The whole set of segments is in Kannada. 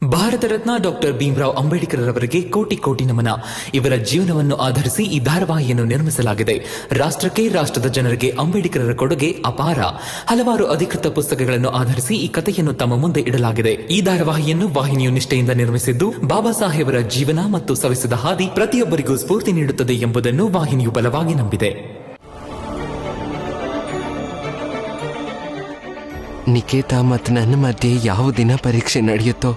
ಭಾರತ ರತ್ನ ಡಾಕ್ಟರ್ ಭೀಮರಾವ್ ಅಂಬೇಡ್ಕರ್ ಅವರಿಗೆ ಕೋಟಿ ಕೋಟಿ ನಮನ. ಇವರ ಜೀವನವನ್ನು ಆಧರಿಸಿ ಈ ಧಾರಾವಾಹಿಯನ್ನು ನಿರ್ಮಿಸಲಾಗಿದೆ. ರಾಷ್ಟ್ರಕ್ಕೆ, ರಾಷ್ಟ್ರದ ಜನರಿಗೆ ಅಂಬೇಡ್ಕರರ ಕೊಡುಗೆ ಅಪಾರ. ಹಲವಾರು ಅಧಿಕೃತ ಪುಸ್ತಕಗಳನ್ನು ಆಧರಿಸಿ ಈ ಕಥೆಯನ್ನು ತಮ್ಮ ಮುಂದೆ ಇಡಲಾಗಿದೆ. ಈ ಧಾರಾವಾಹಿಯನ್ನು ವಾಹಿನಿಯು ನಿಷ್ಠೆಯಿಂದ ನಿರ್ಮಿಸಿದ್ದು, ಬಾಬಾ ಸಾಹೇಬರ ಜೀವನ ಮತ್ತು ಸವಿಸಿದ ಹಾದಿ ಪ್ರತಿಯೊಬ್ಬರಿಗೂ ಸ್ಫೂರ್ತಿ ನೀಡುತ್ತದೆ ಎಂಬುದನ್ನು ವಾಹಿನಿಯು ಬಲವಾಗಿ ನಂಬಿದೆ. ನಿಕೇತಾ ಮತ್ತು ನನ್ನ ಮಧ್ಯೆ ಯಾವ ದಿನ ಪರೀಕ್ಷೆ ನಡೆಯುತ್ತೋ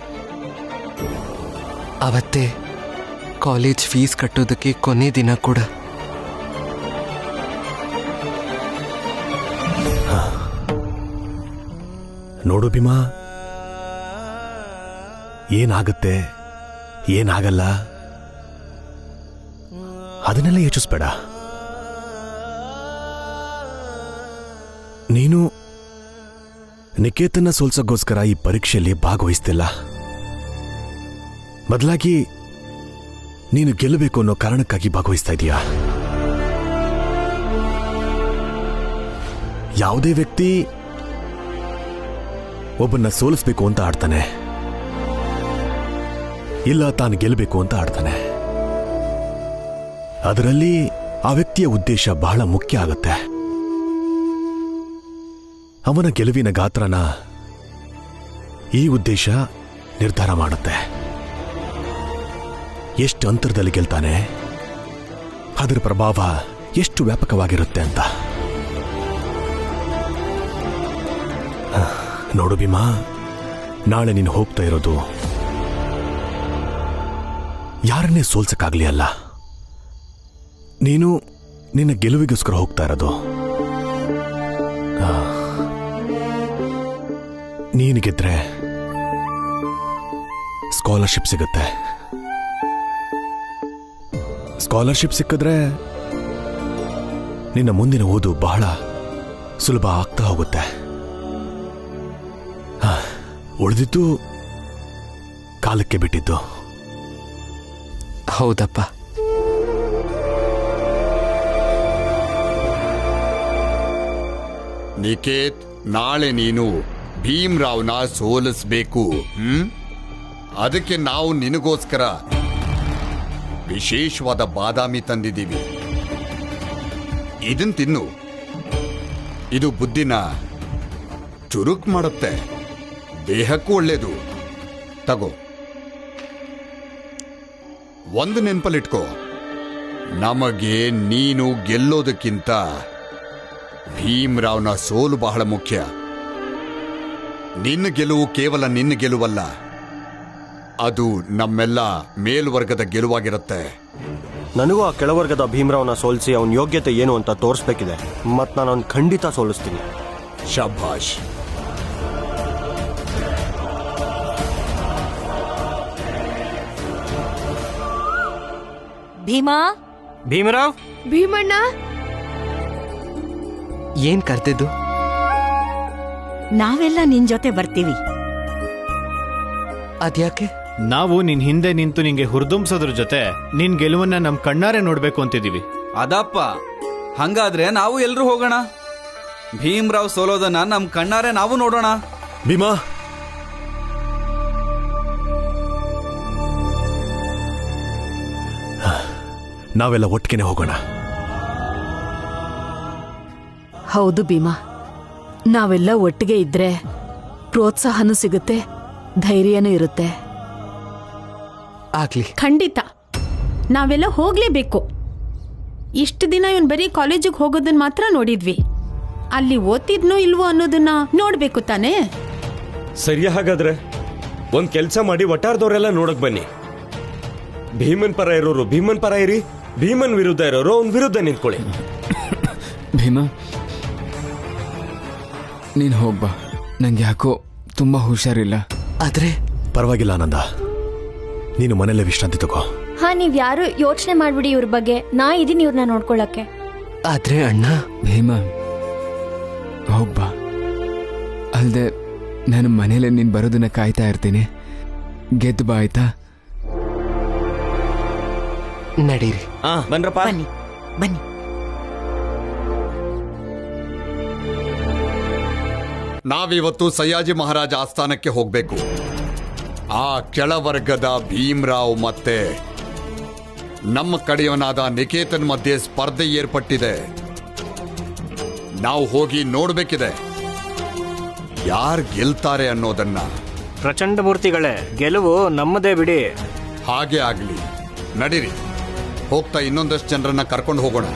ಅವತ್ತೇ ಕಾಲೇಜ್ ಫೀಸ್ ಕಟ್ಟೋದಕ್ಕೆ ಕೊನೆ ದಿನ ಕೂಡ. ನೋಡು ಭೀಮಾ, ಏನಾಗುತ್ತೆ ಏನಾಗಲ್ಲ ಅದನ್ನೆಲ್ಲ ಯೋಚಿಸ್ಬೇಡ. ನೀನು ನಿಕೇತನ ಸೋಲ್ಸಕ್ಕೋಸ್ಕರ ಈ ಪರೀಕ್ಷೆಯಲ್ಲಿ ಭಾಗವಹಿಸ್ತಿಲ್ಲ. ಬದಲಾಗಿ ನೀನು ಗೆಲ್ಲಬೇಕು ಅನ್ನೋ ಕಾರಣಕ್ಕಾಗಿ ಭಾಗವಹಿಸ್ತಾ ಇದೀಯಾ. ಯಾವುದೇ ವ್ಯಕ್ತಿ ಒಬ್ಬನ್ನ ಸೋಲಿಸ್ಬೇಕು ಅಂತ ಆಡ್ತಾನೆ, ಇಲ್ಲ ತಾನು ಗೆಲ್ಲಬೇಕು ಅಂತ ಆಡ್ತಾನೆ. ಅದರಲ್ಲಿ ಆ ವ್ಯಕ್ತಿಯ ಉದ್ದೇಶ ಬಹಳ ಮುಖ್ಯ ಆಗುತ್ತೆ. ಅವನ ಗೆಲುವಿನ ಗಾತ್ರನ ಈ ಉದ್ದೇಶ ನಿರ್ಧಾರ ಮಾಡುತ್ತೆ. ಎಷ್ಟು ಅಂತರದಲ್ಲಿ ಗೆಲ್ತಾನೆ, ಅದರ ಪ್ರಭಾವ ಎಷ್ಟು ವ್ಯಾಪಕವಾಗಿರುತ್ತೆ ಅಂತ. ನೋಡು ಭೀಮಾ, ನಾಳೆ ನೀನು ಹೋಗ್ತಾ ಇರೋದು ಯಾರನ್ನೇ ಸೋಲ್ಸಕ್ಕಾಗ್ಲಿ ಅಲ್ಲ, ನೀನು ನಿನ್ನ ಗೆಲುವಿಗೋಸ್ಕರ ಹೋಗ್ತಾ ಇರೋದು. ನೀನು ಗೆದ್ರೆ ಸ್ಕಾಲರ್ಶಿಪ್ ಸಿಗುತ್ತೆ. ಸ್ಕಾಲರ್ಶಿಪ್ ಸಿಕ್ಕಿದ್ರೆ ನಿನ್ನ ಮುಂದಿನ ಓದು ಬಹಳ ಸುಲಭ ಆಗ್ತಾ ಹೋಗುತ್ತೆ. ಉಳಿದಿದ್ದು ಕಾಲಕ್ಕೆ ಬಿಟ್ಟಿದ್ದು. ಹೌದಪ್ಪ. ನಿಕೇತ್, ನಾಳೆ ನೀನು ಭೀಮರಾವ್ನ ಸೋಲಿಸಬೇಕು. ಅದಕ್ಕೆ ನಾವು ನಿನಗೋಸ್ಕರ ವಿಶೇಷವಾದ ಬಾದಾಮಿ ತಂದಿದ್ದೀವಿ. ಇದನ್ ತಿನ್ನು. ಇದು ಬುದ್ಧಿನ ಚುರುಕ್ ಮಾಡುತ್ತೆ, ದೇಹಕ್ಕೂ ಒಳ್ಳೇದು. ತಗೋ. ಒಂದು ನೆನಪಲ್ಲಿಟ್ಕೋ, ನಮಗೆ ನೀನು ಗೆಲ್ಲೋದಕ್ಕಿಂತ ಭೀಮರಾವ್ನ ಸೋಲು ಬಹಳ ಮುಖ್ಯ. ನಿನ್ನ ಗೆಲುವು ಕೇವಲ ನಿನ್ನ ಗೆಲುವಲ್ಲ, ಅದು ನಮ್ಮೆಲ್ಲ ಮೇಲ್ವರ್ಗದ ಗೆಲುವಾಗಿರುತ್ತೆ. ನನಗೂ ಆ ಕೆಳವರ್ಗದ ಭೀಮರಾವ್ನ ಸೋಲಿಸಿ ಅವನ ಯೋಗ್ಯತೆ ಏನು ಅಂತ ತೋರಿಸ್ಬೇಕಿದೆ. ಮತ್ತು ನಾನು ಅವನು ಖಂಡಿತ ಸೋಲಿಸ್ತೀನಿ. ಶಭಾಷ್. ಭೀಮಾ, ಭೀಮರಾವ್, ಭೀಮಣ್ಣ, ಏನ್ ಕರ್ತಿದ್ದು? ನಾವೆಲ್ಲ ನಿನ್ ಜೊತೆ ಬರ್ತೀವಿ. ಅದ್ಯಾಕೆ? ನಾವು ನಿನ್ ಹಿಂದೆ ನಿಂತು ನಿಂಗೆ ಹುರಿದುಂಬಿಸೋದ್ರ ಜೊತೆ ನಿನ್ ಗೆಲುವನ್ನ ನಮ್ ಕಣ್ಣಾರೆ ನೋಡ್ಬೇಕು ಅಂತಿದೀವಿ. ಅದಪ್ಪ, ಹಂಗಾದ್ರೆ ನಾವು ಎಲ್ರೂ ಹೋಗೋಣ. ಭೀಮರಾವ್ ಸೋಲೋದನ್ನ ನಮ್ ಕಣ್ಣಾರೆ ನಾವು ನೋಡೋಣ. ಭೀಮಾ, ನಾವೆಲ್ಲ ಒಟ್ಟಿಗೆನೆ ಹೋಗೋಣ. ಹೌದು ಭೀಮಾ, ನಾವೆಲ್ಲ ಒಟ್ಟಿಗೆ ಇದ್ರೆ ಪ್ರೋತ್ಸಾಹನೂ ಸಿಗುತ್ತೆ, ಧೈರ್ಯನೂ ಇರುತ್ತೆ. ಆಗ್ಲಿ. ಖಂಡಿತ ನಾವೆಲ್ಲ ಹೋಗ್ಲೇಬೇಕು. ಇಷ್ಟು ದಿನ ಇವನ್ ಬರೀ ಕಾಲೇಜಿಗೆ ಹೋಗೋದನ್ನ ಮಾತ್ರ ನೋಡಿದ್ವಿ. ಅಲ್ಲಿ ಓದ್ತಿದ್ನೋ ಇಲ್ವೋ ಅನ್ನೋದನ್ನ ನೋಡ್ಬೇಕು ತಾನೇ. ಸರಿಯ, ಹಾಗಾದ್ರೆ ಒಂದ್ ಕೆಲ್ಸ ಮಾಡಿ, ಒಟ್ಟಾರದವರೆಲ್ಲ ನೋಡಕ್ ಬನ್ನಿ. ಭೀಮನ್ ಪರ ಇರೋರು ಭೀಮನ್ ಪರ ಇರಿ, ಭೀಮನ್ ವಿರುದ್ಧ ಇರೋರು ಅವ್ನ ವಿರುದ್ಧ ನಿಂತ್ಕೊಳ್ಳಿ. ಭೀಮಾ, ನೀನ್ ಹೋಗ್ಬಾ. ನಂಗೆ ಯಾಕೋ ತುಂಬಾ ಹುಷಾರಿಲ್ಲ. ಆದ್ರೆ ಪರವಾಗಿಲ್ಲ ಆನಂದ, ನೀನು ಮನೆಯಲ್ಲೇ ವಿಶ್ರಾಂತಿ ತಗೋ. ಹಾ, ನೀವ್ ಯಾರು ಯೋಚನೆ ಮಾಡ್ಬಿಡಿ ಇವ್ರ ಬಗ್ಗೆ. ನಾ ಇದೀನಿ ಇವ್ರನ್ನ ನೋಡ್ಕೊಳಕ್ಕೆ. ಆದ್ರೆ ಅಣ್ಣ. ಭೀಮಾ, ಹೋಗ್ಬಾ. ಅಲ್ದೆ ನಾನು ಮನೇಲೆ ನೀನ್ ಬರೋದನ್ನ ಕಾಯ್ತಾ ಇರ್ತೀನಿ. ಗೆದ್ದು ಬಾ, ಆಯ್ತಾ? ನಡೀರಿ. ಬನ್ರಪ್ಪ. ಬನ್ನಿ ಬನ್ನಿ. ನಾವಿವತ್ತು ಸಯ್ಯಾಜಿ ಮಹಾರಾಜ ಆಸ್ಥಾನಕ್ಕೆ ಹೋಗ್ಬೇಕು. ಆ ಕೆಳವರ್ಗದ ಭೀಮ್ರಾವ್ ಮತ್ತೆ ನಮ್ಮ ಕಡೆಯವನಾದ ನಿಕೇತನ್ ಮಧ್ಯೆ ಸ್ಪರ್ಧೆ ಏರ್ಪಟ್ಟಿದೆ. ನಾವು ಹೋಗಿ ನೋಡ್ಬೇಕಿದೆ ಯಾರು ಗೆಲ್ತಾರೆ ಅನ್ನೋದನ್ನ. ಪ್ರಚಂಡ ಮೂರ್ತಿಗಳೇ, ಗೆಲುವು ನಮ್ಮದೇ ಬಿಡಿ. ಹಾಗೆ ಆಗ್ಲಿ, ನಡೀರಿ. ಹೋಗ್ತಾ ಇನ್ನೊಂದಷ್ಟು ಜನರನ್ನ ಕರ್ಕೊಂಡು ಹೋಗೋಣ.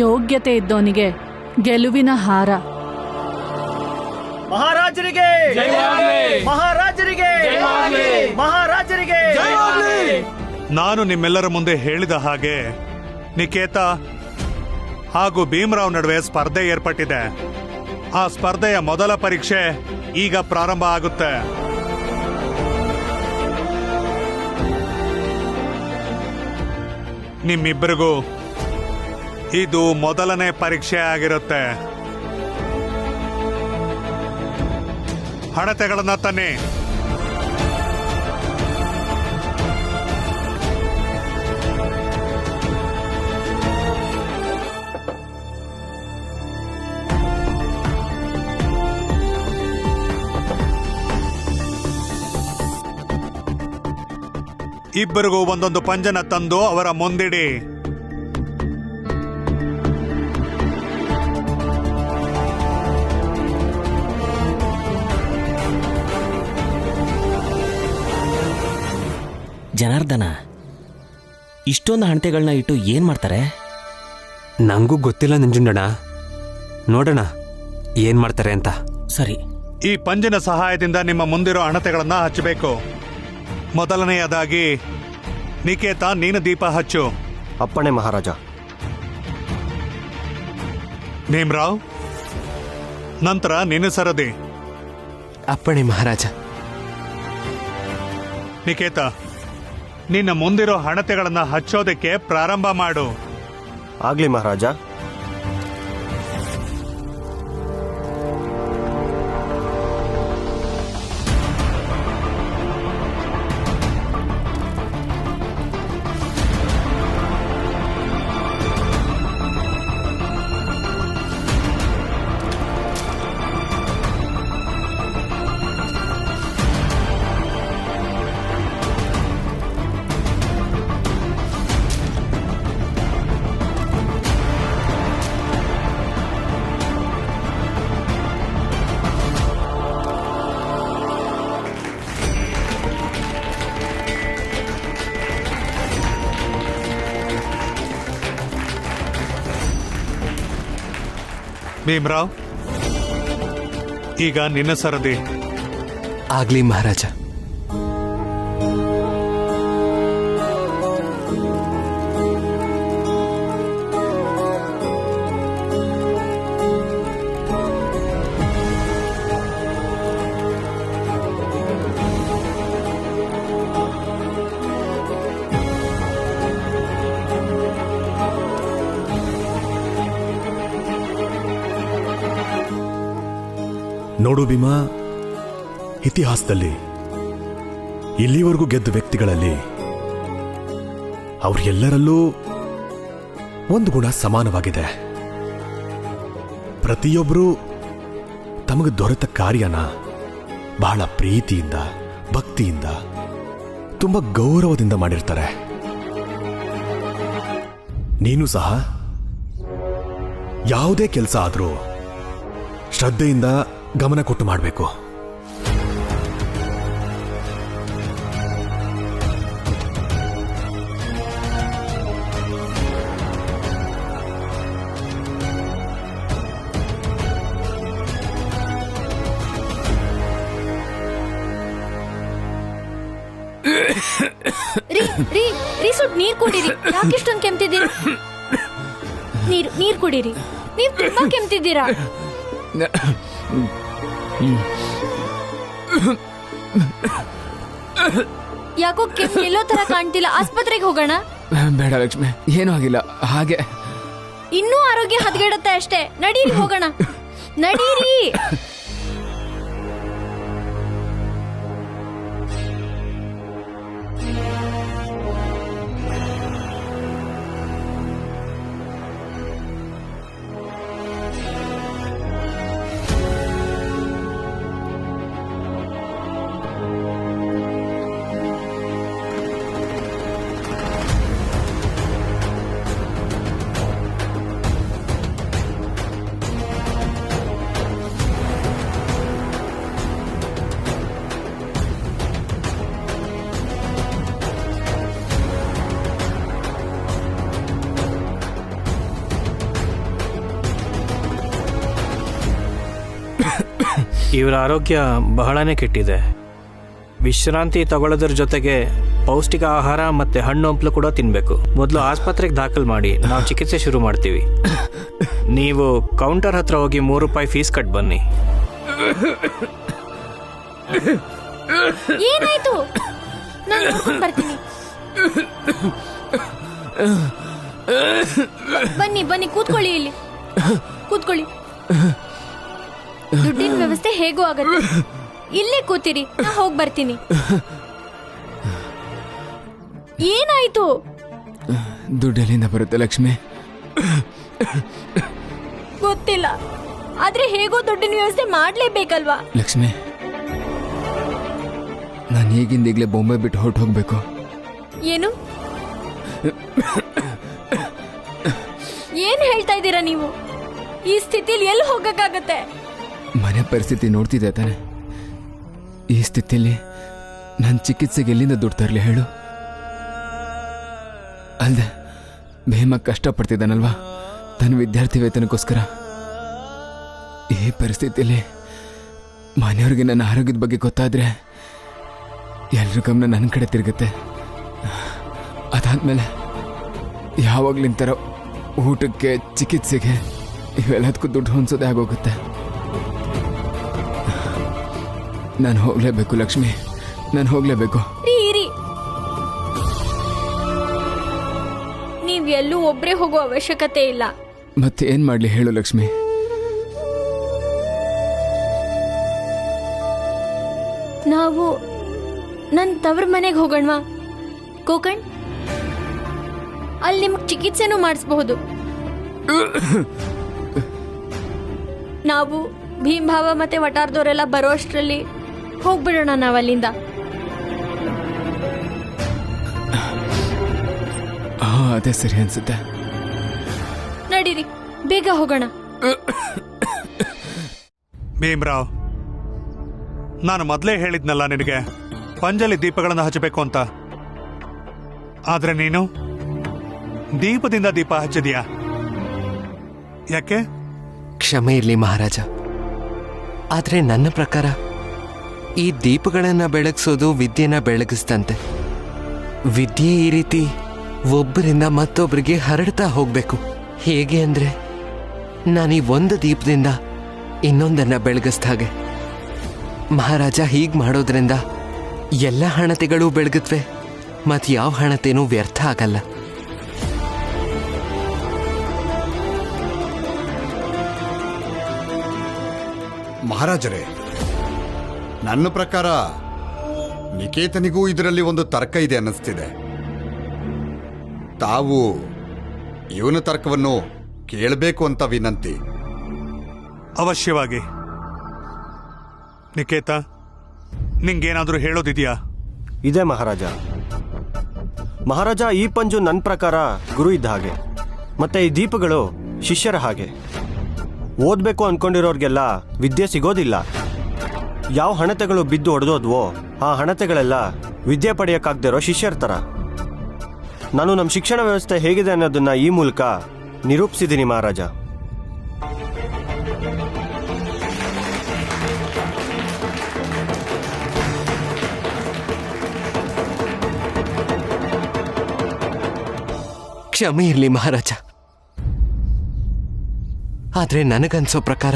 ಯೋಗ್ಯತೆ ಇದ್ದವನಿಗೆ ಗೆಲುವಿನ ಹಾರ. ಮಹಾರಾಜರಿಗೆ ಮಹಾರಾಜರಿಗೆ ಮಹಾರಾಜರಿಗೆ. ನಾನು ನಿಮ್ಮೆಲ್ಲರ ಮುಂದೆ ಹೇಳಿದ ಹಾಗೆ ನಿಕೇತ ಹಾಗೂ ಭೀಮರಾವ್ ನಡುವೆ ಸ್ಪರ್ಧೆ ಏರ್ಪಟ್ಟಿದೆ. ಆ ಸ್ಪರ್ಧೆಯ ಮೊದಲ ಪರೀಕ್ಷೆ ಈಗ ಪ್ರಾರಂಭ ಆಗುತ್ತೆ. ನಿಮ್ಮಿಬ್ಬರಿಗೂ ಇದು ಮೊದಲನೇ ಪರೀಕ್ಷೆ ಆಗಿರುತ್ತೆ. ಹಣತೆಗಳನ್ನ ತನ್ನಿ. ಇಬ್ಬರಿಗೂ ಒಂದೊಂದು ಪಂಜನ ತಂದು ಅವರ ಮುಂದಿಡಿ. ಜನಾರ್ದನ, ಇಷ್ಟೊಂದು ಹಣತೆಗಳನ್ನ ಇಟ್ಟು ಏನ್ ಮಾಡ್ತಾರೆ? ನಂಗೂ ಗೊತ್ತಿಲ್ಲ ನಂಜುಂಡಣ್ಣ. ನೋಡೋಣ ಏನ್ ಮಾಡ್ತಾರೆ ಅಂತ. ಸರಿ. ಈ ಪಂಜಿನ ಸಹಾಯದಿಂದ ನಿಮ್ಮ ಮುಂದಿರೋ ಹಣತೆಗಳನ್ನ ಹಚ್ಚಬೇಕು. ಮೊದಲನೆಯದಾಗಿ ನಿಕೇತ, ನೀನು ದೀಪ ಹಚ್ಚು. ಅಪ್ಪಣೆ ಮಹಾರಾಜ. ಭೀಮ್ರಾವ್, ನಂತರ ನಿನ್ನ ಸರದಿ. ಅಪ್ಪಣೆ ಮಹಾರಾಜ. ನಿಕೇತ, ನಿನ್ನ ಮುಂದಿರೋ ಹಣತೆಗಳನ್ನ ಹಚ್ಚೋದಕ್ಕೆ ಪ್ರಾರಂಭ ಮಾಡು. ಆಗ್ಲಿ ಮಹಾರಾಜ. ಭೀಮ್ರಾವ್, ಈಗ ನಿನ್ನ ಸರದಿ. ಆಗ್ಲಿ ಮಹಾರಾಜ. ನೋಡು ಭೀಮಾ, ಇತಿಹಾಸದಲ್ಲಿ ಇಲ್ಲಿವರೆಗೂ ಗೆದ್ದ ವ್ಯಕ್ತಿಗಳಲ್ಲಿ ಅವರೆಲ್ಲರಲ್ಲೂ ಒಂದು ಗುಣ ಸಮಾನವಾಗಿದೆ. ಪ್ರತಿಯೊಬ್ಬರೂ ತಮಗೆ ದೊರೆತ ಕಾರ್ಯನ ಬಹಳ ಪ್ರೀತಿಯಿಂದ, ಭಕ್ತಿಯಿಂದ, ತುಂಬಾ ಗೌರವದಿಂದ ಮಾಡಿರ್ತಾರೆ. ನೀನು ಸಹ ಯಾವುದೇ ಕೆಲಸ ಆದರೂ ಶ್ರದ್ಧೆಯಿಂದ ಗಮನ ಕೊಟ್ಟು ಮಾಡಬೇಕು. ನೀರ್ ಕುಡೀರಿ. ಯಾಕೆ ಇಷ್ಟೊಂದು ಕೆಮ್ತಿದ್ದೀರಾ? ನೀರ್ ಕುಡೀರಿ. ನೀವು ತುಂಬಾ ಕೆಮ್ತಿದ್ದೀರಾ. ಯಾಕೋ ಕೆಮ್ಮು ಎಲ್ಲೋ ತರ ಕಾಣ್ತಿಲ್ಲ. ಆಸ್ಪತ್ರೆಗೆ ಹೋಗೋಣ? ಬೇಡ ಲಕ್ಷ್ಮಿ, ಏನೂ ಆಗಿಲ್ಲ. ಹಾಗೆ ಇನ್ನೂ ಆರೋಗ್ಯ ಹದಗೆಡುತ್ತೆ ಅಷ್ಟೇ. ನಡೀರಿ, ಹೋಗೋಣ. ನಡೀರಿ. ಇವರ ಆರೋಗ್ಯ ಬಹಳನೇ ಕೆಟ್ಟಿದೆ. ವಿಶ್ರಾಂತಿ ತಗೊಳ್ಳೋದ್ರ ಜೊತೆಗೆ ಪೌಷ್ಟಿಕ ಆಹಾರ ಮತ್ತು ಹಣ್ಣು ಹಂಪಲು ಕೂಡ ತಿನ್ನಬೇಕು. ಮೊದಲು ಆಸ್ಪತ್ರೆಗೆ ದಾಖಲು ಮಾಡಿ ನಾವು ಚಿಕಿತ್ಸೆ ಶುರು ಮಾಡ್ತೀವಿ. ನೀವು ಕೌಂಟರ್ ಹತ್ರ ಹೋಗಿ ₹3 ಫೀಸ್ ಕಟ್ ಬನ್ನಿ. ಏನಾಯ್ತು? ನಾನು ನೋಡ್ಕೊಂಡು ಬರ್ತೀನಿ. ಬನ್ನಿ ಬನ್ನಿ, ಕೂತ್ಕೊಳ್ಳಿ, ಇಲ್ಲಿ ಕೂತ್ಕೊಳ್ಳಿ. ದುಡ್ಡಿನ ವ್ಯವಸ್ಥೆ ಹೇಗೂ ಆಗತ್ತೆ, ಇಲ್ಲೇ ಕೂತಿರಿ, ನಾ ಹೋಗಿ ಬರ್ತೀನಿ. ಏನಾಯ್ತು? ದುಡ್ಡೆಲ್ಲಿಂದ ಬರುತ್ತೆ ಲಕ್ಷ್ಮಿ? ಗೊತ್ತಿಲ್ಲ, ಆದ್ರೆ ಹೇಗೋ ದುಡ್ಡಿನ ವ್ಯವಸ್ಥೆ ಮಾಡ್ಲೇಬೇಕಲ್ವಾ? ಲಕ್ಷ್ಮಿ, ನಾನು ಈಗಿಂದೀಗಲೇ ಬೊಂಬೆ ಬಿಟ್ಟು ಹೊರಟು ಹೋಗ್ಬೇಕು. ಏನು ಏನ್ ಹೇಳ್ತಾ ಇದ್ದೀರಾ ನೀವು? ಈ ಸ್ಥಿತಿಲಿ ಎಲ್ಲಿ ಹೋಗಕ್ಕಾಗತ್ತೆ? ಮನೆ ಪರಿಸ್ಥಿತಿ ನೋಡ್ತಿದ್ದೆ ತಾನೆ. ಈ ಸ್ಥಿತಿಲಿ ನನ್ನ ಚಿಕಿತ್ಸೆಗೆ ಎಲ್ಲಿಂದ ದುಡ್ಡು ತರಲಿ ಹೇಳು? ಅಲ್ದೆ ಭೀಮ ಕಷ್ಟಪಡ್ತಿದ್ದಾನಲ್ವಾ ತನ್ನ ವಿದ್ಯಾರ್ಥಿ ವೇತನಕ್ಕೋಸ್ಕರ. ಈ ಪರಿಸ್ಥಿತಿಯಲ್ಲಿ ಮನೆಯವ್ರಿಗೆ ನನ್ನ ಆರೋಗ್ಯದ ಬಗ್ಗೆ ಗೊತ್ತಾದ್ರೆ ಎಲ್ರ ಗಮನ ನನ್ನ ಕಡೆ ತಿರುಗುತ್ತೆ. ಅದಾದ್ಮೇಲೆ ಯಾವಾಗ್ಲಿಂತರ ಊಟಕ್ಕೆ, ಚಿಕಿತ್ಸೆಗೆ ಇವೆಲ್ಲದಕ್ಕೂ ದುಡ್ಡು ಹೊಂದಿಸೋದೇ ಆಗೋಗುತ್ತೆ. ನಾನು ಹೋಗ್ಲೇಬೇಕು ಲಕ್ಷ್ಮಿ, ನಾನು ಹೋಗ್ಲೇಬೇಕು. ನೀವ್ ಎಲ್ಲೂ ಒಬ್ರೇ ಹೋಗೋ ಅವಶ್ಯಕತೆ ಇಲ್ಲ. ಮತ್ತೆ ಏನ್ ಮಾಡ್ಲಿ ಹೇಳು ಲಕ್ಷ್ಮಿ? ನಾವು ನನ್ನ ತವ್ರ ಮನೆಗೆ ಹೋಗೋಣವಾ? ಕೋಕಣ್, ಅಲ್ಲಿ ನಿಮ್ಗೆ ಚಿಕಿತ್ಸೆನೂ ಮಾಡಿಸಬಹುದು. ನಾವು ಭೀಮ್ ಭಾವ ಮತ್ತೆ ವಟಾರದವರೆಲ್ಲ ಬರೋ ಅಷ್ಟರಲ್ಲಿ ಹೋಗ್ಬಿಡೋಣ ನಾವಲ್ಲಿಂದ. ಅದೇ ಸರಿ ಅನ್ಸುತ್ತೆ. ನಡೀರಿ, ಬೇಗ ಹೋಗೋಣ. ಭೀಮ್ರಾವ್, ನಾನು ಮೊದಲೇ ಹೇಳಿದ್ನಲ್ಲ ನಿನಗೆ ಪಂಜಲಿ ದೀಪಗಳನ್ನು ಹಚ್ಚಬೇಕು ಅಂತ. ಆದ್ರೆ ನೀನು ದೀಪದಿಂದ ದೀಪ ಹಚ್ಚಿದೀಯಾ? ಯಾಕೆ? ಕ್ಷಮೆ ಇರಲಿ ಮಹಾರಾಜ, ಆದ್ರೆ ನನ್ನ ಪ್ರಕಾರ ಈ ದೀಪಗಳನ್ನ ಬೆಳಗಿಸೋದು ವಿದ್ಯೆನ ಬೆಳಗಿಸ್ತಂತೆ. ವಿದ್ಯೆ ಈ ರೀತಿ ಒಬ್ಬರಿಂದ ಮತ್ತೊಬ್ಬರಿಗೆ ಹರಡ್ತಾ ಹೋಗ್ಬೇಕು. ಹೇಗೆ ಅಂದ್ರೆ ನಾನು ಈ ಒಂದು ದೀಪದಿಂದ ಇನ್ನೊಂದನ್ನ ಬೆಳಗಿಸ್ದ ಹಾಗೆ. ಮಹಾರಾಜ ಹೀಗೆ ಮಾಡೋದ್ರಿಂದ ಎಲ್ಲ ಹಣತೆಗಳು ಬೆಳಗುತ್ತವೆ, ಮತ್ತು ಯಾವ ಹಣತೆನೂ ವ್ಯರ್ಥ ಆಗಲ್ಲ. ಮಹಾರಾಜರೇ, ನನ್ನ ಪ್ರಕಾರ ನಿಕೇತನಿಗೂ ಇದರಲ್ಲಿ ಒಂದು ತರ್ಕ ಇದೆ ಅನ್ನಿಸ್ತಿದೆ. ತಾವು ಇವನ ತರ್ಕವನ್ನು ಕೇಳಬೇಕು ಅಂತ ವಿನಂತಿ. ಅವಶ್ಯವಾಗಿ. ನಿಕೇತ, ನಿಂಗೇನಾದರೂ ಹೇಳೋದಿದೆಯಾ? ಇದೆ ಮಹಾರಾಜ. ಮಹಾರಾಜ, ಈ ಪಂಜು ನನ್ನ ಪ್ರಕಾರ ಗುರು ಇದ್ದ ಹಾಗೆ, ಮತ್ತೆ ಈ ದೀಪಗಳು ಶಿಷ್ಯರ ಹಾಗೆ. ಓದಬೇಕು ಅನ್ಕೊಂಡಿರೋರ್ಗೆಲ್ಲ ವಿದ್ಯೆ ಸಿಗೋದಿಲ್ಲ. ಯಾವ ಹಣತೆಗಳು ಬಿದ್ದು ಹೊಡೆದೋದ್ವೋ ಆ ಹಣತೆಗಳೆಲ್ಲ ವಿದ್ಯೆ ಪಡೆಯೋಕ್ಕಾಗದಿರೋ ಶಿಷ್ಯರ ಥರ. ನಾನು ನಮ್ಮ ಶಿಕ್ಷಣ ವ್ಯವಸ್ಥೆ ಹೇಗಿದೆ ಅನ್ನೋದನ್ನ ಈ ಮೂಲಕ ನಿರೂಪಿಸಿದ್ದೀನಿ ಮಹಾರಾಜ. ಕ್ಷಮೆ ಇರಲಿ ಮಹಾರಾಜ, ಆದ್ರೆ ನನಗನ್ಸೋ ಪ್ರಕಾರ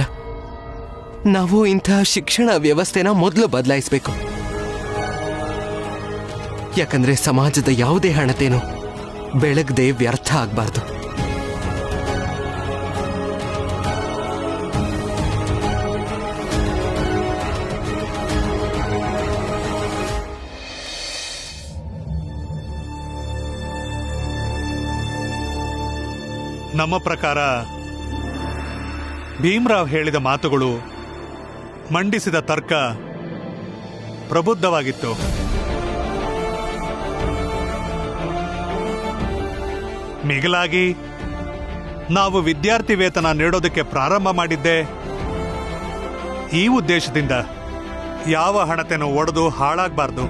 ನಾವು ಇಂತಹ ಶಿಕ್ಷಣ ವ್ಯವಸ್ಥೆನ ಮೊದಲು ಬದಲಾಯಿಸಬೇಕು. ಯಾಕಂದ್ರೆ ಸಮಾಜದ ಯಾವುದೇ ಹಣತೆನೂ ಬೆಳಗದೆ ವ್ಯರ್ಥ ಆಗಬಾರ್ದು. ನಮ್ಮ ಪ್ರಕಾರ ಭೀಮ್ರಾವ್ ಹೇಳಿದ ಮಾತುಗಳು, ಮಂಡಿಸಿದ ತರ್ಕ ಪ್ರಬುದ್ಧವಾಗಿತ್ತು. ಮಿಗಿಲಾಗಿ ನಾವು ವಿದ್ಯಾರ್ಥಿ ವೇತನ ನೀಡೋದಕ್ಕೆ ಪ್ರಾರಂಭ ಮಾಡಿದ್ದೆ ಈ ಉದ್ದೇಶದಿಂದ. ಯಾವ ಹಣತೆನೂ ಒಡೆದು ಹಾಳಾಗಬಾರ್ದು.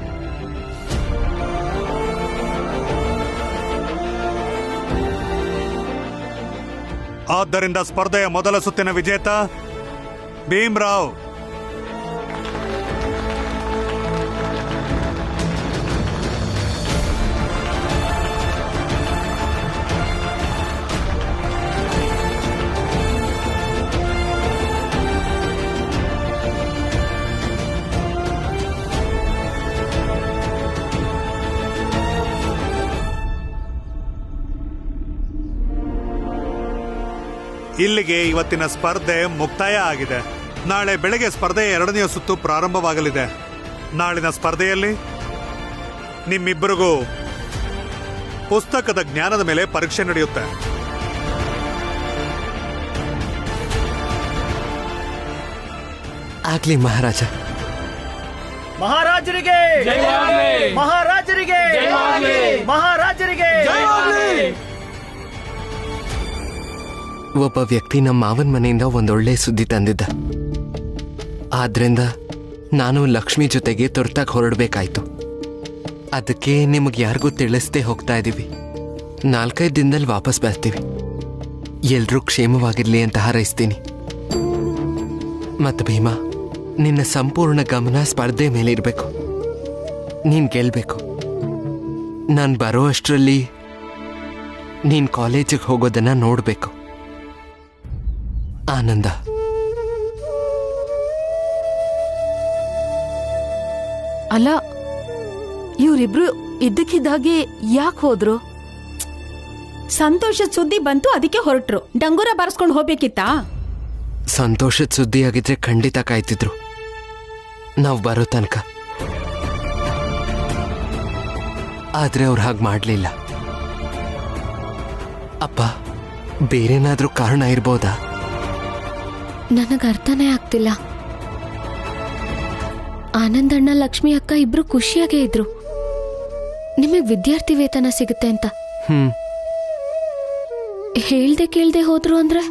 ಆದ್ದರಿಂದ ಸ್ಪರ್ಧೆಯ ಮೊದಲ ಸುತ್ತಿನ ವಿಜೇತ ಭೀಮ್ರಾವ್. ಇಲ್ಲಿಗೆ ಇವತ್ತಿನ ಸ್ಪರ್ಧೆ ಮುಕ್ತಾಯ ಆಗಿದೆ. ನಾಳೆ ಬೆಳಗ್ಗೆ ಸ್ಪರ್ಧೆಯ 2ನೇ ಸುತ್ತು ಪ್ರಾರಂಭವಾಗಲಿದೆ. ನಾಳಿನ ಸ್ಪರ್ಧೆಯಲ್ಲಿ ನಿಮ್ಮಿಬ್ಬರಿಗೂ ಪುಸ್ತಕದ ಜ್ಞಾನದ ಮೇಲೆ ಪರೀಕ್ಷೆ ನಡೆಯುತ್ತೆ. ಆಗ್ಲಿ ಮಹಾರಾಜ. ಮಹಾರಾಜರಿಗೆ ಮಹಾರಾಜರಿಗೆ ಮಹಾರಾಜರಿಗೆ. ಒಬ್ಬ ವ್ಯಕ್ತಿ ನಮ್ಮ ಮಾವನ ಮನೆಯಿಂದ ಒಂದೊಳ್ಳೆ ಸುದ್ದಿ ತಂದಿದ್ದ. ಆದ್ರಿಂದ ನಾನು ಲಕ್ಷ್ಮಿ ಜೊತೆಗೆ ತುರ್ತಾಗಿ ಹೊರಡ್ಬೇಕಾಯ್ತು. ಅದಕ್ಕೆ ನಿಮಗೆ ಯಾರಿಗೂ ತಿಳಿಸ್ದೆ ಹೋಗ್ತಾ ಇದ್ದೀವಿ. 4-5 ದಿನದಲ್ಲಿ ವಾಪಸ್ ಬರ್ತೀವಿ. ಎಲ್ರೂ ಕ್ಷೇಮವಾಗಿರ್ಲಿ ಅಂತ ಹಾರೈಸ್ತೀನಿ. ಮತ್ತು ಭೀಮಾ, ನಿನ್ನ ಸಂಪೂರ್ಣ ಗಮನ ಸ್ಪರ್ಧೆ ಮೇಲೆ ಇರಬೇಕು. ನೀನ್ ಗೆಲ್ಬೇಕು. ನಾನು ಬರೋ ಅಷ್ಟರಲ್ಲಿ ನೀನ್ ಕಾಲೇಜಿಗೆ ಹೋಗೋದನ್ನ ನೋಡ್ಬೇಕು. ಆನಂದ. ಅಲ್ಲ, ಇವರಿಬ್ರು ಇದ್ದಕ್ಕಿದ್ದಾಗೆ ಯಾಕೆ ಹೋದ್ರು? ಸಂತೋಷದ ಸುದ್ದಿ ಬಂತು, ಅದಕ್ಕೆ ಹೊರಟ್ರು. ಡಂಗೂರ ಬಾರಿಸ್ಕೊಂಡು ಹೋಗ್ಬೇಕಿತ್ತಾ? ಸಂತೋಷದ ಸುದ್ದಿ ಆಗಿದ್ರೆ ಖಂಡಿತ ಕಾಯ್ತಿದ್ರು ನಾವು ಬರೋ ತನಕ. ಆದ್ರೆ ಅವ್ರು ಹಾಗೆ ಮಾಡಲಿಲ್ಲ. ಅಪ್ಪ, ಬೇರೇನಾದ್ರೂ ಕಾರಣ ಇರ್ಬೋದಾ? ನನಗೆ ಅರ್ಥನೇ ಆಗ್ತಿಲ್ಲ. ಆನಂದಣ್ಣ ಲಕ್ಷ್ಮಿ ಅಕ್ಕ ಇಬ್ರು ಖುಷಿಯಾಗೇ ಇದ್ರು. ನಿಮಗೆ ವಿದ್ಯಾರ್ಥಿ ವೇತನ ಸಿಗುತ್ತೆ ಅಂತ ಹೇಳ್ದೆ ಕೇಳ್ದೆ ಹೋದ್ರು ಅಂದ್ರೆ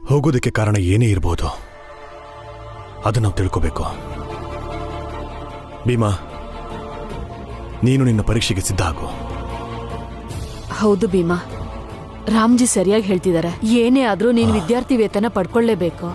ಹೋಗೋದಕ್ಕೆ ಕಾರಣ ಏನೇ ಇರ್ಬೋದು, ಅದು ನಾವು ತಿಳ್ಕೋಬೇಕು. ಭೀಮಾ, ನೀನು ನಿನ್ನ ಪರೀಕ್ಷೆಗೆ ಸಿದ್ಧ ಆಗು. ಹೌದು ಭೀಮಾ, ರಾಮ್ಜಿ ಸರಿಯಾಗಿ ಹೇಳ್ತಿದ್ದಾರೆ. ಏನೇ ಆದ್ರೂ ನೀನು ವಿದ್ಯಾರ್ಥಿ ವೇತನ ಪಡ್ಕೊಳ್ಳೇಬೇಕು.